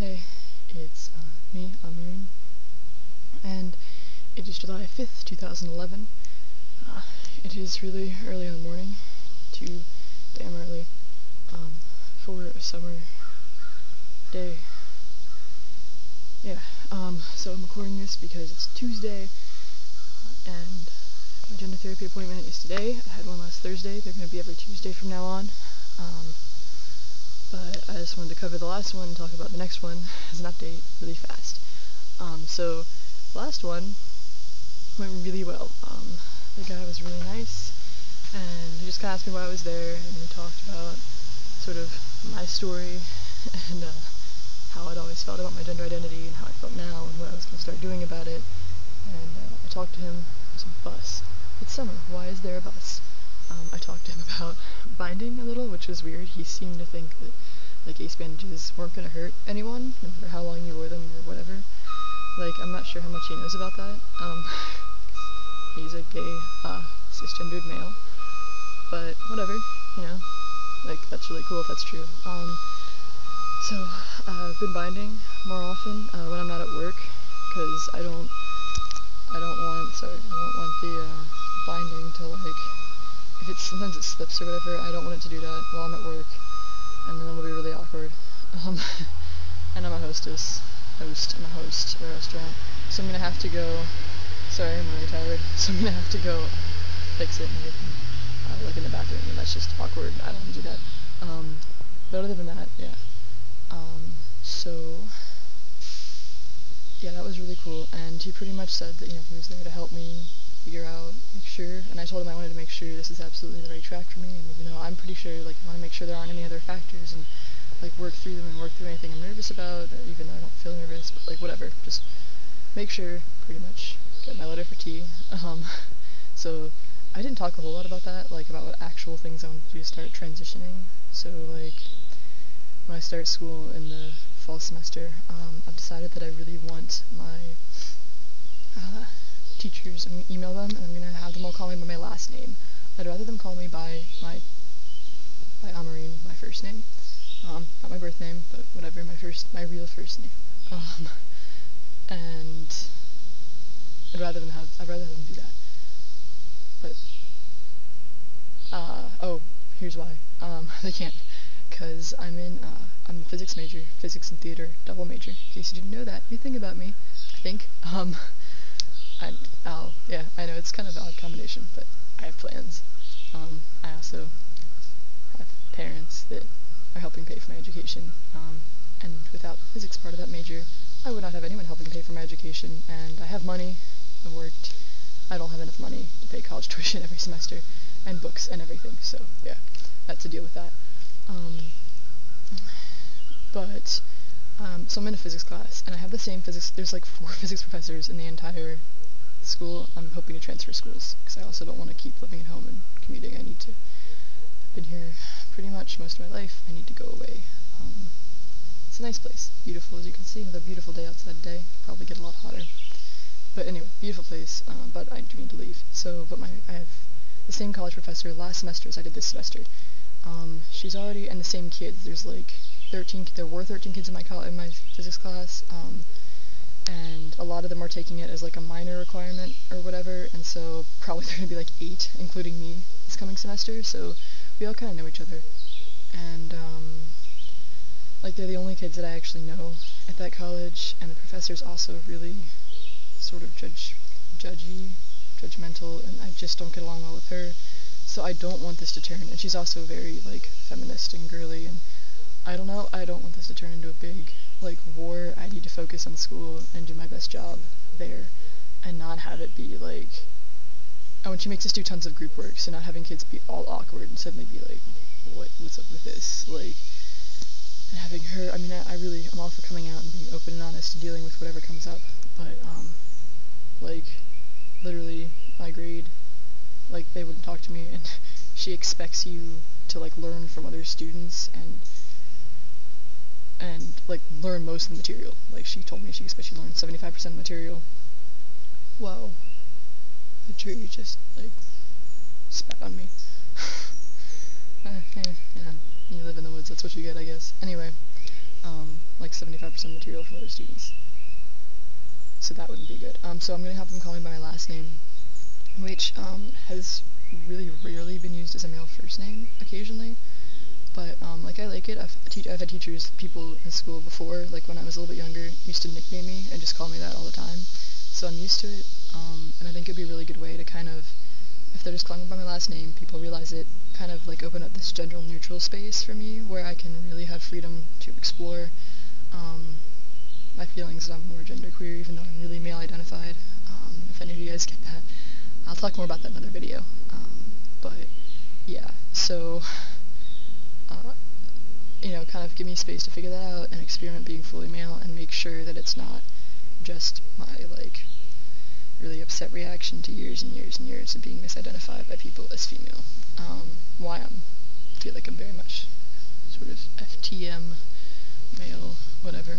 Hey, it's me, Amarine, and it is July 5th, 2011. It is really early in the morning, too damn early, for a summer day. Yeah, so I'm recording this because it's Tuesday, and my gender therapy appointment is today. I had one last Thursday. They're going to be every Tuesday from now on. But I just wanted to cover the last one and talk about the next one as an update really fast. So the last one went really well. The guy was really nice, and he just kind of asked me why I was there, and we talked about sort of my story and how I'd always felt about my gender identity and how I felt now and what I was going to start doing about it. And I talked to him. There's a bus. It's summer. Why is there a bus? I talked to him about binding a little, which was weird. He seemed to think that like ace bandages weren't going to hurt anyone, no matter how long you wore them or whatever. Like, I'm not sure how much he knows about that. He's a gay, cisgendered male, but whatever, you know, like, that's really cool if that's true. So, I've been binding more often, when I'm not at work, because I don't want the, binding to, like, sometimes it slips or whatever, I don't want it to do that while I'm at work, and then it'll be really awkward. And I'm a host at a restaurant, so I'm gonna have to go, sorry, I'm really tired, so I'm gonna have to go fix it and everything, like in the bathroom, and that's just awkward, I don't want to do that. But other than that, yeah. So, yeah, that was really cool, and he pretty much said that, you know, he was there to help me figure out, make sure, and I told him I wanted to make sure this is absolutely the right track for me, and you know, I'm pretty sure, like, I want to make sure there aren't any other factors, and like work through them and work through anything I'm nervous about, even though I don't feel nervous, but like whatever, just make sure, pretty much, get my letter for T. So I didn't talk a whole lot about that, like about what actual things I wanted to do to start transitioning. So like when I start school in the fall semester, I've decided that I really want my teachers, I'm going to email them, and I'm going to have them all call me by my last name. I'd rather them call me by Amarine, my first name. Not my birth name, but whatever, my real first name. And I'd rather them do that. But, oh, here's why. They can't, because I'm a physics major, physics and theater, double major. In case you didn't know that, you think about me, I think. Yeah, I know, it's kind of an odd combination, but I have plans. I also have parents that are helping pay for my education, and without the physics part of that major, I would not have anyone helping pay for my education, and I have money, I've worked, I don't have enough money to pay college tuition every semester, and books and everything, so yeah, that's to deal with that. So I'm in a physics class, and I have the same physics, there's like 4 physics professors in the entire school. I'm hoping to transfer schools, because I also don't want to keep living at home and commuting. I've been here pretty much most of my life. I need to go away. It's a nice place, beautiful as you can see, another beautiful day outside today, probably get a lot hotter. But anyway, beautiful place, but I do need to leave. So, I have the same college professor last semester as I did this semester. She's already, and the same kids, there's like 13, there were 13 kids in my physics class, and a lot of them are taking it as like a minor requirement or whatever, and so probably there are going to be like 8, including me, this coming semester, so we all kind of know each other, and like they're the only kids that I actually know at that college, and the professor's also really sort of judgmental, and I just don't get along well with her, so I don't want this to turn, and she's also very like feminist and girly, and I don't know, I don't want this to turn into a big like war. I need to focus on school and do my best job there, and not have it be like, oh, and she makes us do tons of group work, so not having kids be all awkward and suddenly be like, what's up with this, like, and having her, I mean, I'm all for coming out and being open and honest and dealing with whatever comes up, but like, literally, my grade, like, they wouldn't talk to me, and she expects you to like learn from other students and like learn most of the material. Like, she told me she expects you to learn 75% of the material. Whoa. The tree just like spat on me. Yeah, you live in the woods, that's what you get, I guess. Anyway, like like 75% material from other students. So that wouldn't be good. So I'm gonna have them call me by my last name, which has really rarely been used as a male first name occasionally. But like I like it. I've had people in school before, like when I was a little bit younger, used to nickname me and just call me that all the time. So I'm used to it, and I think it'd be a really good way to kind of, if they're just calling me by my last name, people realize it, kind of like open up this gender neutral space for me where I can really have freedom to explore my feelings that I'm more genderqueer, even though I'm really male identified. If any of you guys get that, I'll talk more about that in another video. But yeah, so kind of give me space to figure that out and experiment being fully male and make sure that it's not just my like really upset reaction to years and years and years of being misidentified by people as female. Why I feel like I'm very much sort of FTM male, whatever.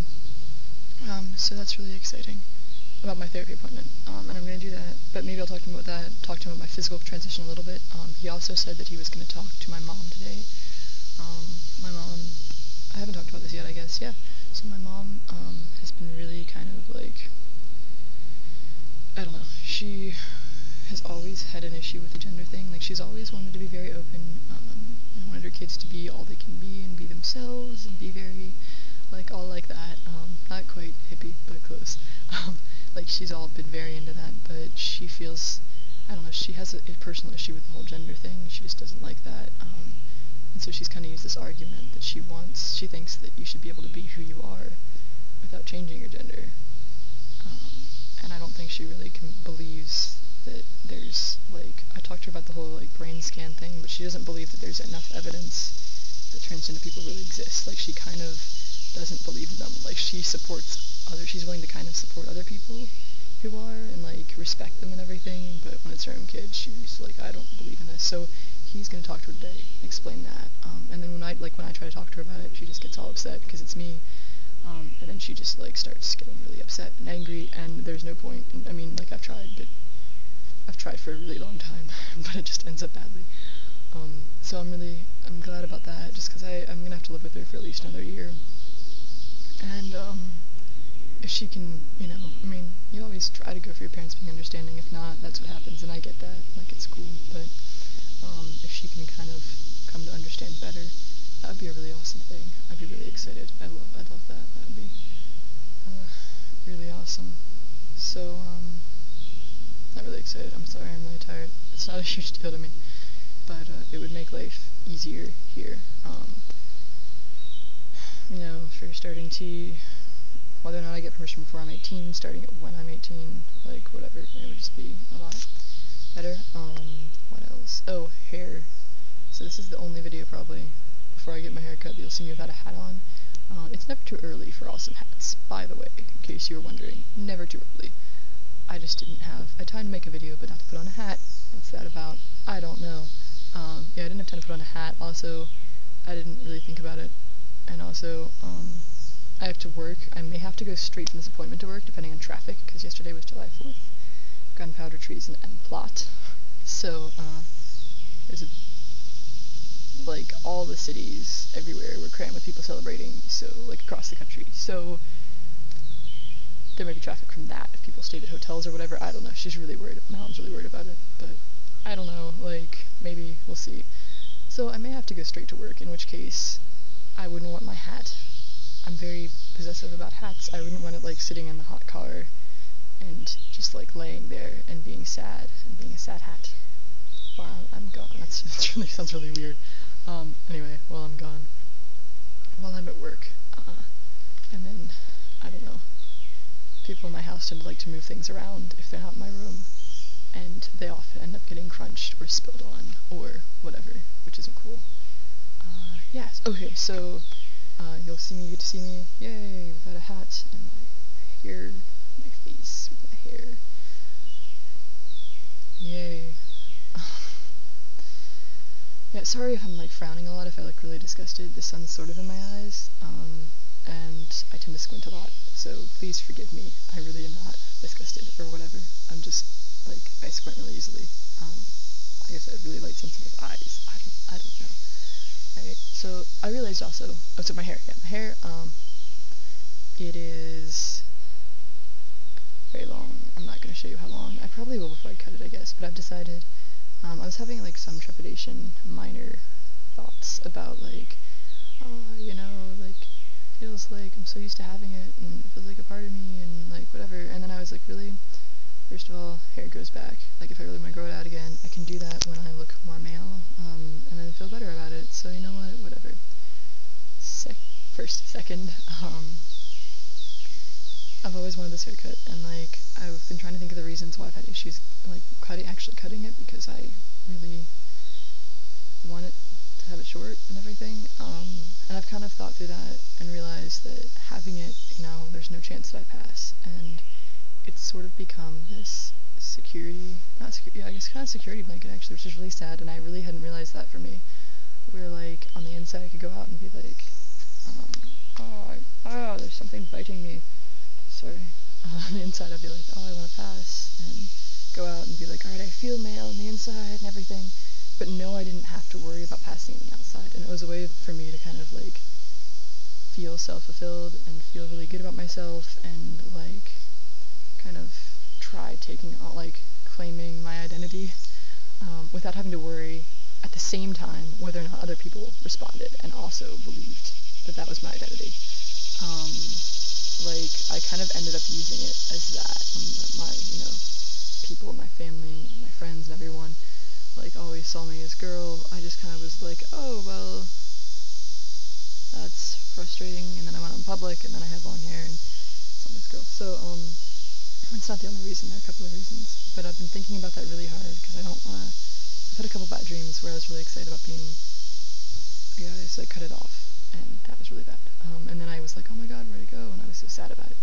So that's really exciting about my therapy appointment, and I'm going to do that, but maybe I'll talk to him about that, talk to him about my physical transition a little bit. He also said that he was going to talk to my mom today. My mom, I haven't talked about this yet, I guess, yeah. So my mom has been really kind of like, I don't know, she has always had an issue with the gender thing. Like, she's always wanted to be very open, and wanted her kids to be all they can be and be themselves and be very, like, all like that. Not quite hippie, but close. Like, she's all been very into that, but she feels, I don't know, she has a personal issue with the whole gender thing. She just doesn't like that. And so she's kind of used this argument that she thinks that you should be able to be who you are without changing your gender. And I don't think she really believes that there's, like, I talked to her about the whole, like, brain scan thing, but she doesn't believe that there's enough evidence that transgender people really exist. Like, she kind of doesn't believe in them. Like, she's willing to kind of support other people who are, and, like, respect them and everything, but when it's her own kid, she's like, I don't believe in this. So he's going to talk to her today, explain that, and then when I try to talk to her about it, she just gets all upset because it's me, and then she just, like, starts getting really upset and angry, and there's no point. I mean, like, I've tried for a really long time, but it just ends up badly. So I'm glad about that, just because I'm going to have to live with her for at least another year, and, if she can, I mean, you always try to go for your parents being understanding. If not, that's what happens, and I get that, like, it's cool, but if she can kind of come to understand better, that would be a really awesome thing. I'd be really excited. I'd love that. That would be really awesome. So, not really excited. I'm sorry, I'm really tired. It's not a huge deal to me, but it would make life easier here. For starting T, whether or not I get permission before I'm 18, starting it when I'm 18, like, whatever, it would just be a lot better. What else? Oh, hair. So this is the only video probably before I get my hair cut that you'll see me without a hat on. It's never too early for awesome hats, by the way, in case you were wondering. Never too early. I just didn't have a time to make a video, but not to put on a hat. What's that about? I don't know. Yeah, I didn't have time to put on a hat. Also, I didn't really think about it. And also, I have to work. I may have to go straight from this appointment to work, depending on traffic, because yesterday was July 4th. Gunpowder treason and plot. So, there's like, all the cities everywhere were crammed with people celebrating, so, like, across the country. So, there might be traffic from that if people stayed at hotels or whatever. I don't know. She's really worried. My mom's really worried about it, but I don't know. Like, maybe we'll see. So, I may have to go straight to work, in which case I wouldn't want my hat. I'm very possessive about hats. I wouldn't want it, like, sitting in the hot car and just, like, laying there and being sad and being a sad hat while I'm gone. That really sounds really weird. Anyway, while I'm gone, while I'm at work, and then, I don't know, people in my house tend to like to move things around if they're not in my room, and they often end up getting crunched or spilled on or whatever, which isn't cool. Yes, okay, so you'll get to see me, yay, without a hat, and my hair, my face with my hair, yay. Yeah, sorry if I'm, like, frowning a lot, if I look really disgusted. The sun's sort of in my eyes, and I tend to squint a lot, so please forgive me. I really am not disgusted or whatever. I'm just, like, I squint really easily. I guess I have really light sensitive eyes. I don't know. Alright, so I realized also, so my hair, it is very long. I'm not going to show you how long. I probably will before I cut it, I guess, but I've decided, I was having like some trepidation, minor thoughts about like, oh, you know, like, feels like I'm so used to having it, and it feels like a part of me, and like whatever. And then I was like, really, first of all, hair grows back. Like if I really want to grow it out again, I can do that when I look more male, and then feel better about it. So you know what, whatever. Second, I've always wanted this haircut, and like I've been trying to think of the reasons why I've had issues like actually cutting it, because I really want it to have it short and everything. And I've kind of thought through that and realized that having it, you know, there's no chance that I pass, and it's sort of become this I guess kind of security blanket actually, which is really sad, and I really hadn't realized that for me. Where like on the inside I could go out and be like, there's something biting me. Sorry. On the inside I'd be like, oh, I want to pass, and go out and be like, alright, I feel male on the inside and everything. But no, I didn't have to worry about passing on the outside, and it was a way for me to kind of like feel self-fulfilled and feel really good about myself, and like kind of try taking on like claiming my identity, without having to worry at the same time whether or not other people responded and also believed that that was my identity. Like I kind of ended up using it as that when my, you know, people, my family, my friends and everyone like always saw me as girl. I just kind of was like, oh well, that's frustrating. And then I went out in public, and then I had long hair and saw me as girl. So it's not the only reason. There are a couple of reasons, but I've been thinking about that really hard because I don't want to. I've had a couple bad dreams where I was really excited about being a guy, so I cut it off, and that was really bad. And then I was like, oh my god, where'd it go? And I was so sad about it.